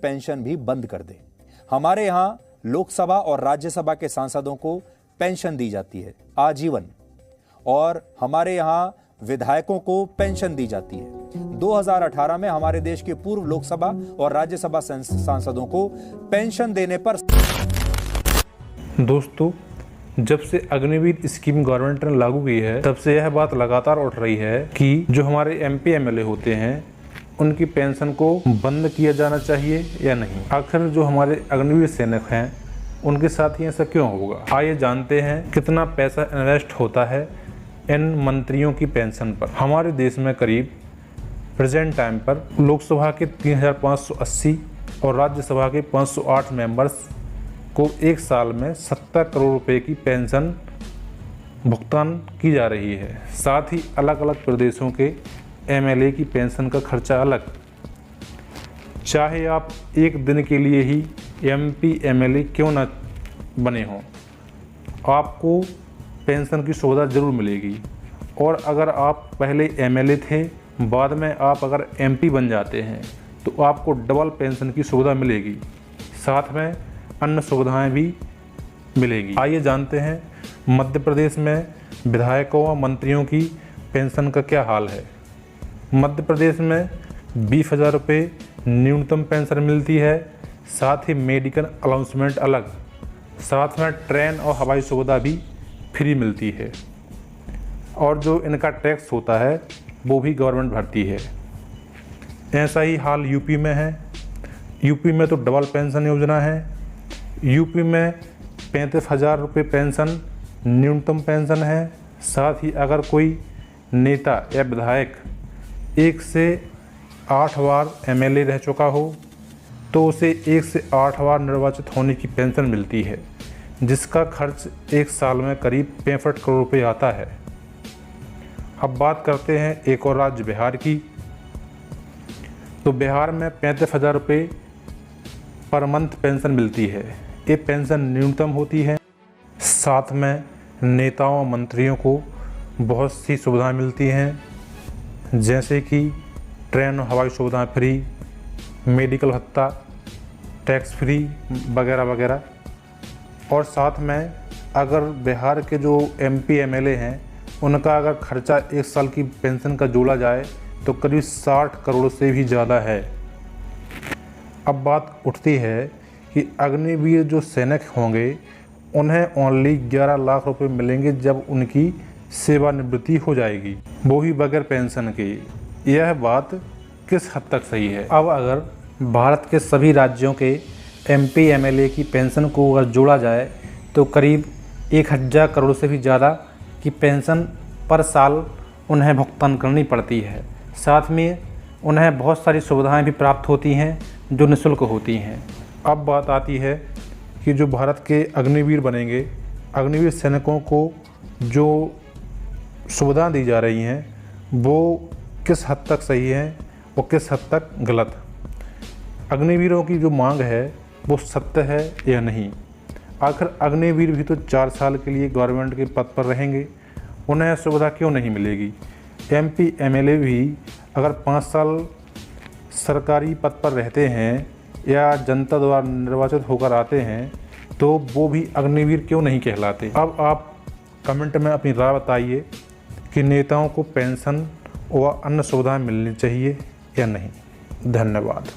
Pension भी बंद कर दे। हमारे यहाँ लोकसभा और राज्यसभा के सांसदों को पेंशन दी जाती है आजीवन, और हमारे यहाँ विधायकों को पेंशन दी जाती है। 2018 में हमारे देश के पूर्व लोकसभा और राज्यसभा सांसदों को पेंशन देने पर। दोस्तों, जब से अग्निवीर स्कीम गवर्नमेंट ने लागू की है, तब से यह बात लगातार उठ रही है कि जो हमारे एमपी एमएलए होते हैं उनकी पेंशन को बंद किया जाना चाहिए या नहीं। आखिर जो हमारे अग्निवीर सैनिक हैं उनके साथ ही ऐसा क्यों होगा। आइए जानते हैं कितना पैसा इन्वेस्ट होता है इन मंत्रियों की पेंशन पर। हमारे देश में करीब प्रेजेंट टाइम पर लोकसभा के 3580 और राज्यसभा के 508 मेंबर्स को एक साल में 70 करोड़ रुपए की पेंशन भुगतान की जा रही है। साथ ही अलग अलग प्रदेशों के एमएलए की पेंशन का खर्चा अलग। चाहे आप एक दिन के लिए ही एमपी एमएलए क्यों न बने हों, आपको पेंशन की सुविधा ज़रूर मिलेगी। और अगर आप पहले एमएलए थे, बाद में आप अगर एमपी बन जाते हैं तो आपको डबल पेंशन की सुविधा मिलेगी, साथ में अन्य सुविधाएं भी मिलेगी। आइए जानते हैं मध्य प्रदेश में विधायकों व मंत्रियों की पेंशन का क्या हाल है। मध्य प्रदेश में 20,000 रुपये न्यूनतम पेंशन मिलती है, साथ ही मेडिकल अलाउंसमेंट अलग, साथ में ट्रेन और हवाई सुविधा भी फ्री मिलती है, और जो इनका टैक्स होता है वो भी गवर्नमेंट भरती है। ऐसा ही हाल यूपी में है। यूपी में तो डबल पेंशन योजना है। यूपी में 35,000 रुपये पेंशन न्यूनतम पेंशन है। साथ ही अगर कोई नेता या विधायक 1 से 8 बार एमएलए रह चुका हो तो उसे 1 से 8 बार निर्वाचित होने की पेंशन मिलती है, जिसका खर्च एक साल में करीब 65 करोड़ रुपये आता है। अब बात करते हैं एक और राज्य बिहार की। तो बिहार में 35,000 रुपये पर मंथ पेंशन मिलती है। ये पेंशन न्यूनतम होती है। साथ में नेताओं और मंत्रियों को बहुत सी सुविधाएं मिलती हैं, जैसे कि ट्रेन और हवाई सुविधाएं फ्री, मेडिकल भत्ता, टैक्स फ्री वगैरह वगैरह। और साथ में अगर बिहार के जो एमपी एमएलए हैं उनका अगर खर्चा एक साल की पेंशन का जोड़ा जाए तो करीब 60 करोड़ से भी ज़्यादा है। अब बात उठती है कि अग्निवीर जो सैनिक होंगे उन्हें ओनली 11 लाख रुपए मिलेंगे जब उनकी सेवानिवृत्ति हो जाएगी, वो ही बगैर पेंशन के। यह बात किस हद तक सही है। अब अगर भारत के सभी राज्यों के एमपी एमएलए की पेंशन को अगर जोड़ा जाए तो करीब 1000 करोड़ से भी ज़्यादा की पेंशन पर साल उन्हें भुगतान करनी पड़ती है। साथ में उन्हें बहुत सारी सुविधाएं भी प्राप्त होती हैं जो निःशुल्क होती हैं। अब बात आती है कि जो भारत के अग्निवीर बनेंगे, अग्निवीर सैनिकों को जो सुविधाएं दी जा रही हैं वो किस हद तक सही है और किस हद तक गलत। अग्निवीरों की जो मांग है वो सत्य है या नहीं। आखिर अग्निवीर भी तो 4 साल के लिए गवर्नमेंट के पद पर रहेंगे, उन्हें सुविधा क्यों नहीं मिलेगी। एमपी एमएलए भी अगर 5 साल सरकारी पद पर रहते हैं या जनता द्वारा निर्वाचित होकर आते हैं तो वो भी अग्निवीर क्यों नहीं कहलाते। अब आप कमेंट में अपनी राय बताइए कि नेताओं को पेंशन व अन्य सुविधाएं मिलनी चाहिए या नहीं। धन्यवाद।